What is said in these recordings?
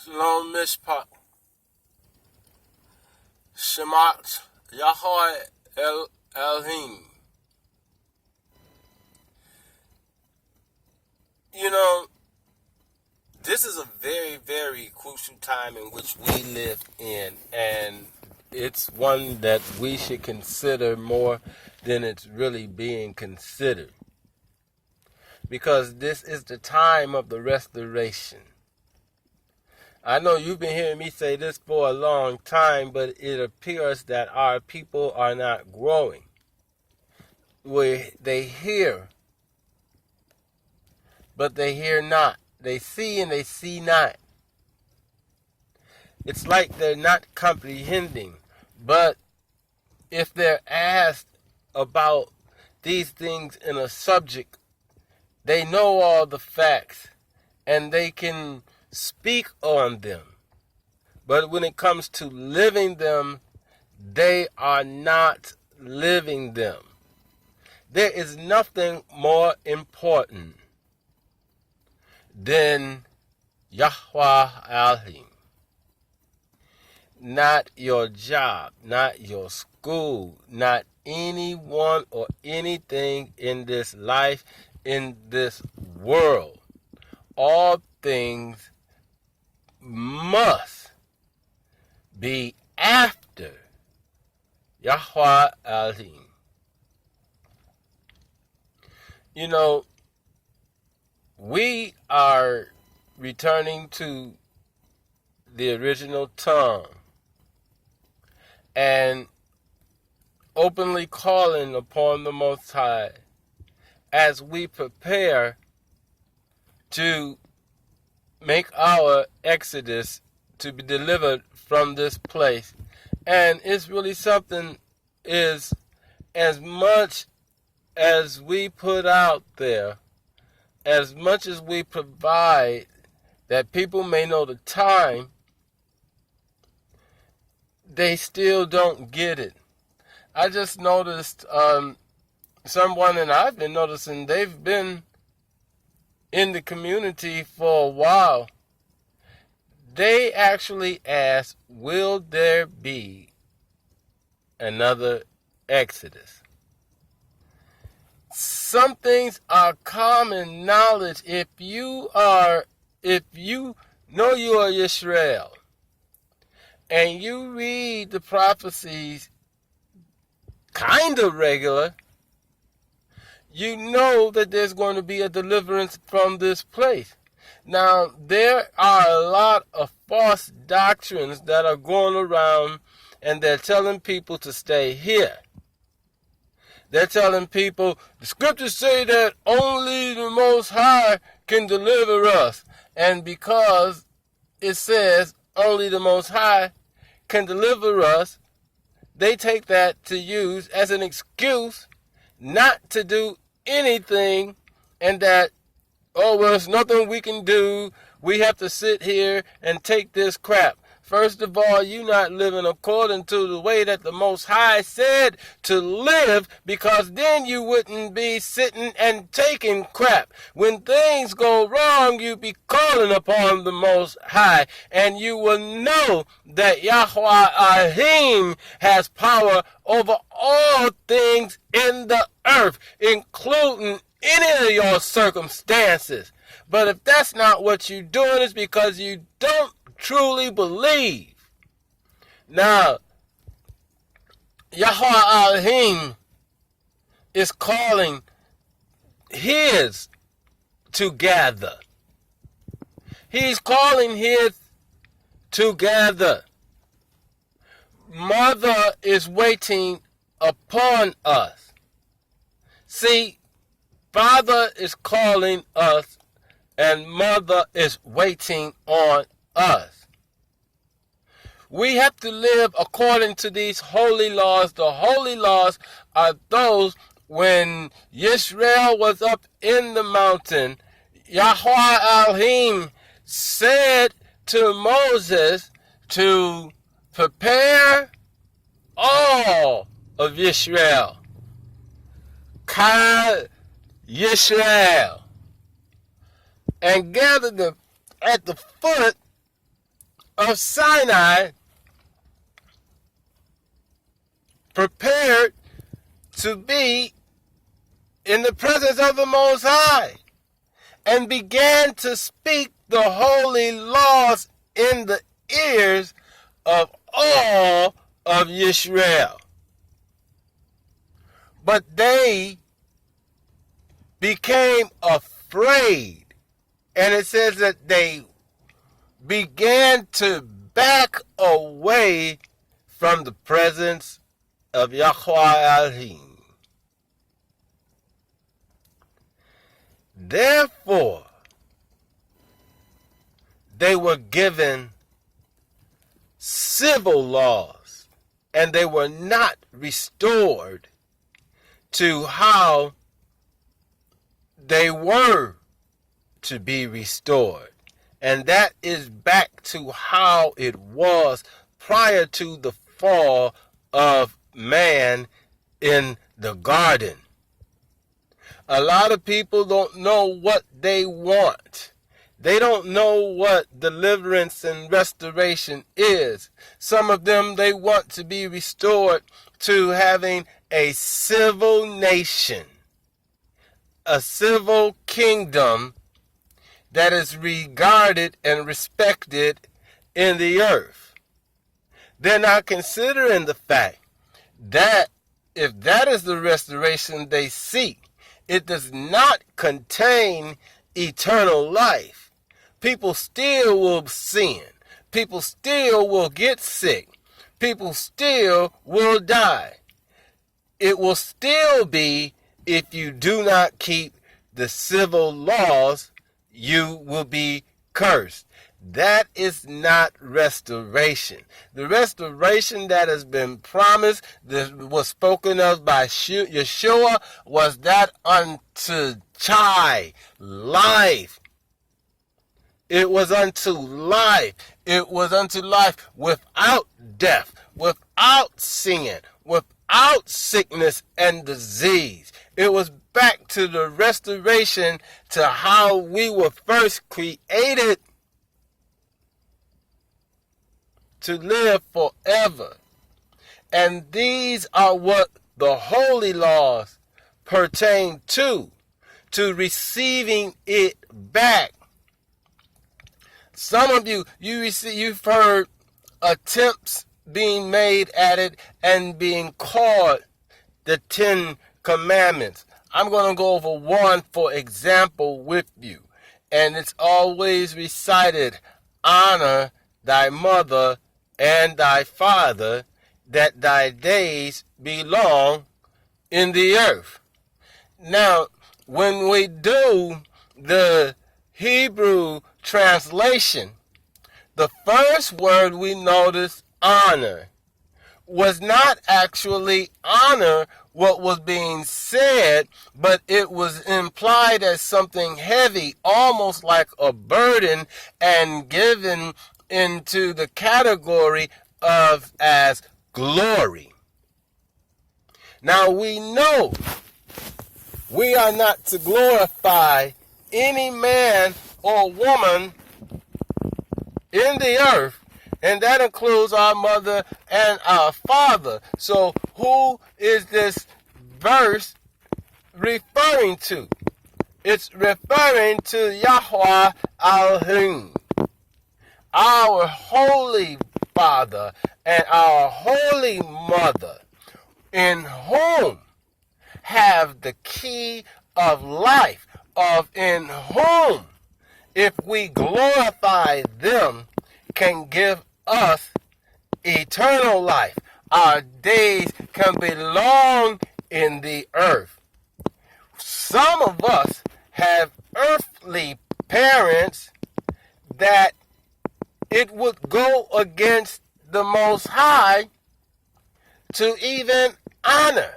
Shalom Mishpat. Shemat Yahweh Elohim. You know, this is a very, very crucial time in which we live in, and it's one that we should consider more than it's really being considered. Because this is the time of the restoration. I know you've been hearing me say this for a long time, but it appears that our people are not growing. They hear, but they hear not. They see and they see not. It's like they're not comprehending. But if they're asked about these things in a subject, they know all the facts and they can speak on them. But when it comes to living them, they are not living them. There is nothing more important than Yahweh Elohim. Not your job, not your school, not anyone or anything in this life, in this world. All things must be after Yahweh Elohim. You know, we are returning to the original tongue and openly calling upon the Most High as we prepare to make our exodus to be delivered from this place. And it's really something is as much as we put out there, as much as we provide that people may know the time, they still don't get it. I just noticed someone, and I've been noticing, they've been in the community for a while. They actually asked, will there be another Exodus? Some things are common knowledge. If you know you are Israel, and you read the prophecies kind of regular, you know that there's going to be a deliverance from this place. Now, there are a lot of false doctrines that are going around, and they're telling people to stay here. They're telling people, the scriptures say that only the Most High can deliver us. And because it says only the Most High can deliver us, they take that to use as an excuse not to do anything, and that, oh, well, there's nothing we can do. We have to sit here and take this crap. First of all, you're not living according to the way that the Most High said to live, because then you wouldn't be sitting and taking crap. When things go wrong, you be calling upon the Most High, and you will know that Yahweh Elohim has power over all things in the earth, including any of your circumstances. But if that's not what you're doing, it's because you don't truly believe. Now, Yahweh Elohim is calling his to gather. He's calling his to gather. Mother is waiting upon us. See, Father is calling us, and Mother is waiting on us. We have to live according to these holy laws. The holy laws are those when Israel was up in the mountain, Yahweh Elohim said to Moses to prepare all of Israel. Kal Yisrael. And gather them at the foot of Sinai prepared to be in the presence of the Most High and began to speak the holy laws in the ears of all of Israel. But they became afraid, and it says that they began to back away from the presence of Yahweh Elohim. Therefore, they were given civil laws, and they were not restored to how they were to be restored. And that is back to how it was prior to the fall of man in the garden. A lot of people don't know what they want. They don't know what deliverance and restoration is. Some of them, they want to be restored to having a civil nation, a civil kingdom that is regarded and respected in the earth. They're not considering the fact that if that is the restoration they seek, it does not contain eternal life. People still will sin. People still will get sick. People still will die. It will still be, if you do not keep the civil laws, you will be cursed. That is not restoration. The restoration that has been promised, that was spoken of by Yeshua, was that unto chai, life. It was unto life. It was unto life without death, without sin, without sickness and disease. It was back to the restoration to how we were first created to live forever. And these are what the holy laws pertain to receiving it back. Some of you've heard attempts being made at it and being called the 10 Commandments. I'm going to go over one, for example, with you. And it's always recited, honor thy mother and thy father, that thy days be long in the earth. Now, when we do the Hebrew translation, the first word we notice, honor, was not actually honor what was being said, but it was implied as something heavy, almost like a burden, and given into the category of as glory. Now we know we are not to glorify any man or woman in the earth, and that includes our mother and our father. So who is this verse referring to? It's referring to Yahweh Elohim, our holy Father and our holy mother, in whom have the key of life, in whom, if we glorify them, can give us eternal life. Our days can be long in the earth. Some of us have earthly parents that it would go against the Most High to even honor.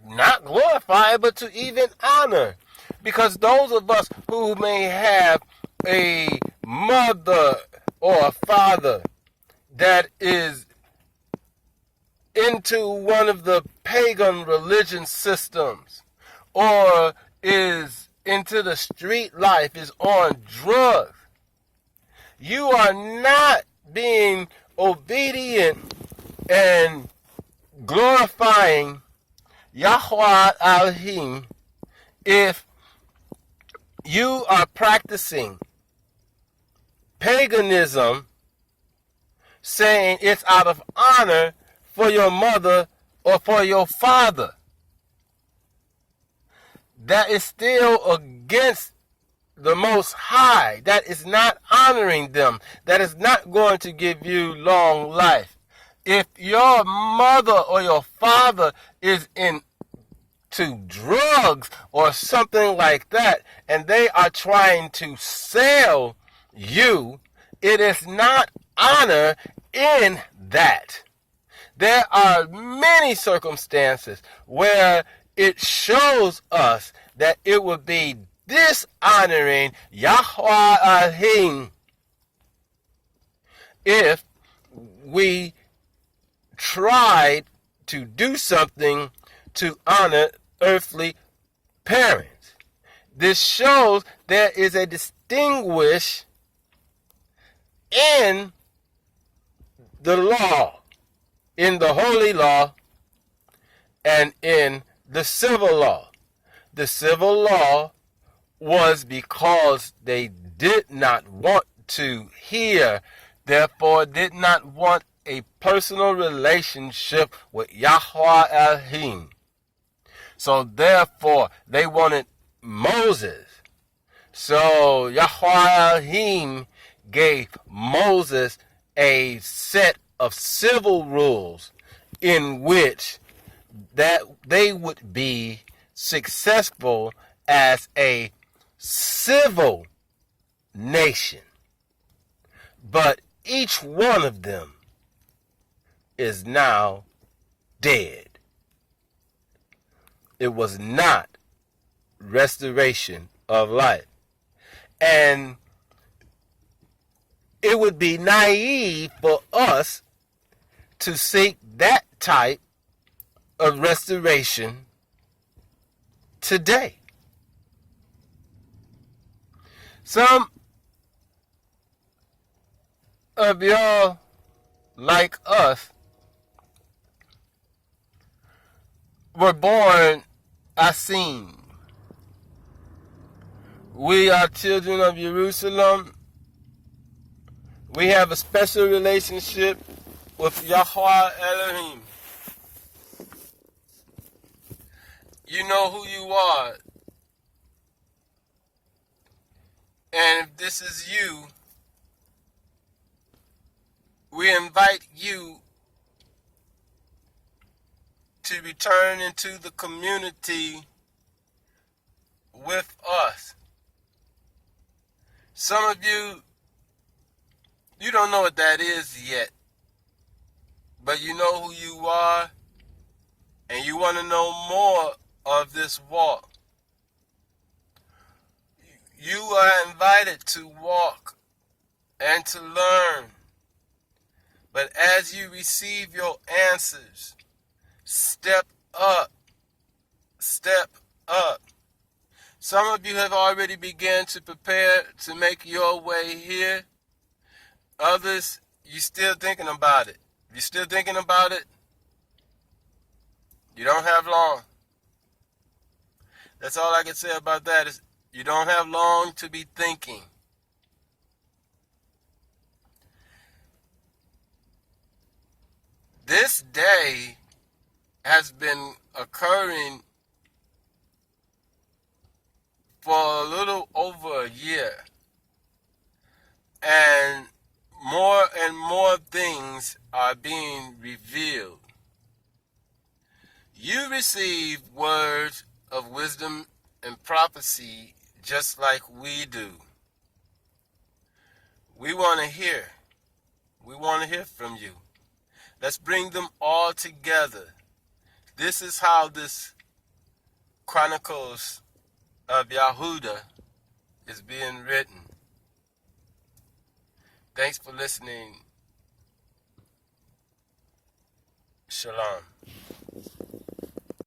Not glorify, but to even honor. Because those of us who may have a mother or a father that is into one of the pagan religion systems, or is into the street life, is on drugs, you are not being obedient and glorifying Yahweh Elohim if you are practicing paganism, saying it's out of honor for your mother or for your father? That is still against the Most High. That is not honoring them. That is not going to give you long life. If your mother or your father is into drugs or something like that, and they are trying to sell you, it is not honor in that. There are many circumstances where it shows us that it would be dishonoring Yahweh Elohim if we tried to do something to honor earthly parents. This shows there is a distinguish in the law, in the holy law, and in the civil law. The civil law was because they did not want to hear, therefore did not want a personal relationship with Yahweh Elohim. So therefore they wanted Moses. So Yahweh Elohim gave Moses a set of civil rules in which that they would be successful as a civil nation. But each one of them is now dead. It was not restoration of life. And it would be naive for us to seek that type of restoration today. Some of y'all, like us, were born Essenes. We are children of Jerusalem. We have a special relationship with Yahweh Elohim. You know who you are. And if this is you, we invite you to return into the community with us. Some of you, you don't know what that is yet, but you know who you are, and you want to know more of this walk. You are invited to walk and to learn. But as you receive your answers, step up. Step up. Some of you have already begun to prepare to make your way here. Others, you're still thinking about it. If you're still thinking about it, you don't have long. That's all I can say about that is you don't have long to be thinking. This day has been occurring for a little over a year. And more things are being revealed. You receive words of wisdom and prophecy just like we do. We want to hear. We want to hear from you. Let's bring them all together. This is how this Chronicles of Yahudah is being written. Thanks for listening. Shalom.